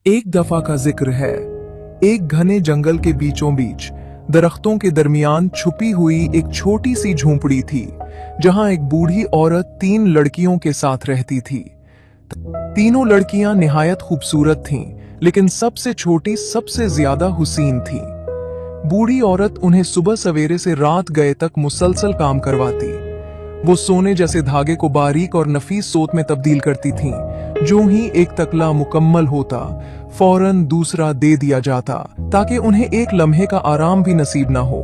एक दफा का जिक्र है। एक घने जंगल के बीचों बीच दरख्तों के दरमियान छुपी हुई एक छोटी सी झोंपड़ी थी, जहां एक बूढ़ी औरत 3 लड़कियों के साथ रहती थी। तीनों लड़कियां निहायत खूबसूरत थीं, लेकिन सबसे छोटी सबसे ज्यादा हुसीन थी। बूढ़ी औरत उन्हें सुबह सवेरे से रात गए तक मुसलसल काम करवाती। वो सोने जैसे धागे को बारीक और नफीस सोत में तब्दील करती थीं। जो ही एक तकला मुकम्मल होता, फौरन दूसरा दे दिया जाता, ताकि उन्हें एक लम्हे का आराम भी नसीब ना हो।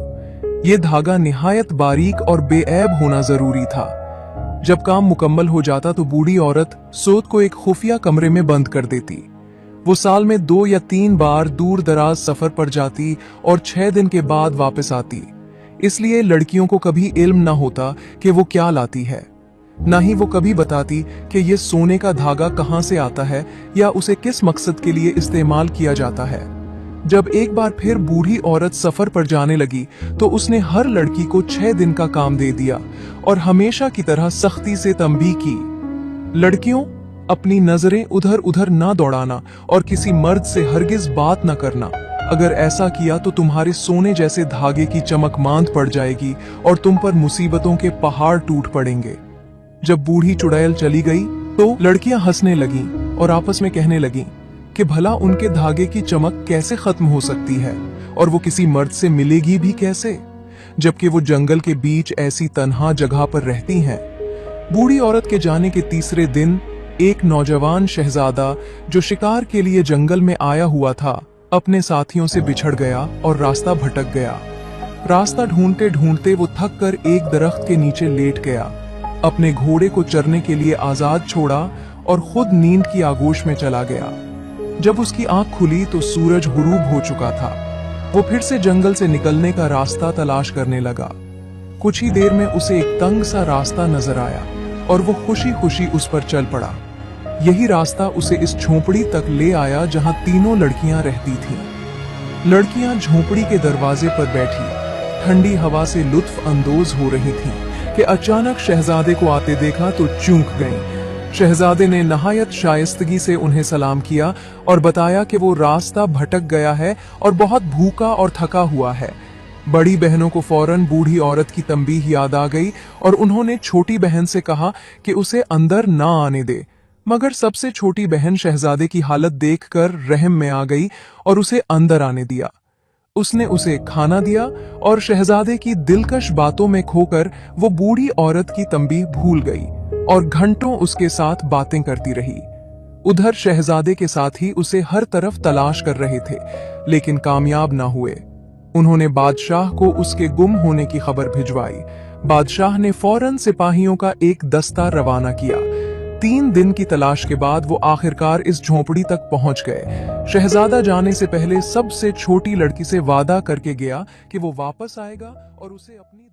ये धागा निहायत बारीक और बेऐब होना जरूरी था। जब काम मुकम्मल हो जाता तो बूढ़ी औरत सोत को एक खुफिया कमरे में बंद कर देती। वो साल में 2 या 3 बार दूर दराज सफर पर जाती और 6 दिन के बाद वापस आती। इसलिए लड़कियों को कभी इल्म ना होता कि वो क्या लाती है। ना ही वो कभी बताती कि ये सोने का धागा कहां से आता है या उसे किस मकसद के लिए इस्तेमाल किया जाता है। जब एक बार फिर बूढ़ी औरत सफर पर जाने लगी तो उसने हर लड़की को 6 दिन का काम दे दिया और हमेशा की तरह सख्ती से तंबीह की, लड़कियों, अपनी नजरें उधर उधर ना दौड़ाना और किसी मर्द से हरगिज बात ना करना। अगर ऐसा किया तो तुम्हारे सोने जैसे धागे की चमक मांद पड़ जाएगी और तुम पर मुसीबतों के पहाड़ टूट पड़ेंगे। जब बूढ़ी चुड़ैल चली गई तो लड़कियां हंसने लगीं और आपस में कहने लगीं कि भला उनके धागे की चमक कैसे खत्म हो सकती है और वो किसी मर्द से मिलेगी भी कैसे, जबकि वो जंगल के बीच ऐसी तन्हा जगह पर रहती हैं। बूढ़ी औरत के जाने के तीसरे दिन एक नौजवान शहजादा जो शिकार के लिए जंगल में आया हुआ था, अपने साथियों से बिछड़ गया और रास्ता भटक गया। रास्ता ढूंढते ढूंढते वो थक कर एक दरख्त के नीचे लेट गया, अपने घोड़े को चरने के लिए आजाद छोड़ा और खुद नींद की आगोश में चला गया। जब उसकी आंख खुली तो सूरज गुरूब हो चुका था। वो फिर से जंगल से निकलने का रास्ता तलाश करने लगा। कुछ ही देर में उसे एक तंग सा रास्ता नजर आया और वो खुशी खुशी उस पर चल पड़ा। यही रास्ता उसे इस झोंपड़ी तक ले आया जहां तीनों लड़कियां रहती थीं। लड़कियां झोंपड़ी के दरवाजे पर बैठी ठंडी हवा से लुत्फ अंदोज हो रही थीं कि अचानक शहजादे को आते देखा तो चूक गईं। शहजादे ने नहायत शाइस्तगी से उन्हें सलाम किया और बताया कि वो रास्ता भटक गया है और बहुत भूखा और थका हुआ है। बड़ी बहनों को फौरन बूढ़ी औरत की तंबीह याद आ गई और उन्होंने छोटी बहन से कहा कि उसे अंदर ना आने दे, मगर सबसे छोटी बहन शहजादे की हालत देखकर रहम में आ गई और उसे अंदर आने दिया। उसने उसे खाना दिया और शहजादे की दिलकश बातों में खोकर वो बूढ़ी औरत की तंबीह भूल गई और घंटों उसके साथ बातें करती रही। उधर शहजादे के साथी उसे हर तरफ तलाश कर रहे थे, लेकिन कामयाब ना हुए। उन्होंने बादशाह को उसके गुम होने की खबर भिजवाई। बादशाह ने फौरन सिपाहियों का एक दस्ता रवाना किया। 3 दिन की तलाश के बाद वो आखिरकार इस झोंपड़ी तक पहुंच गए। शहजादा जाने से पहले सबसे छोटी लड़की से वादा करके गया कि वो वापस आएगा और उसे अपनी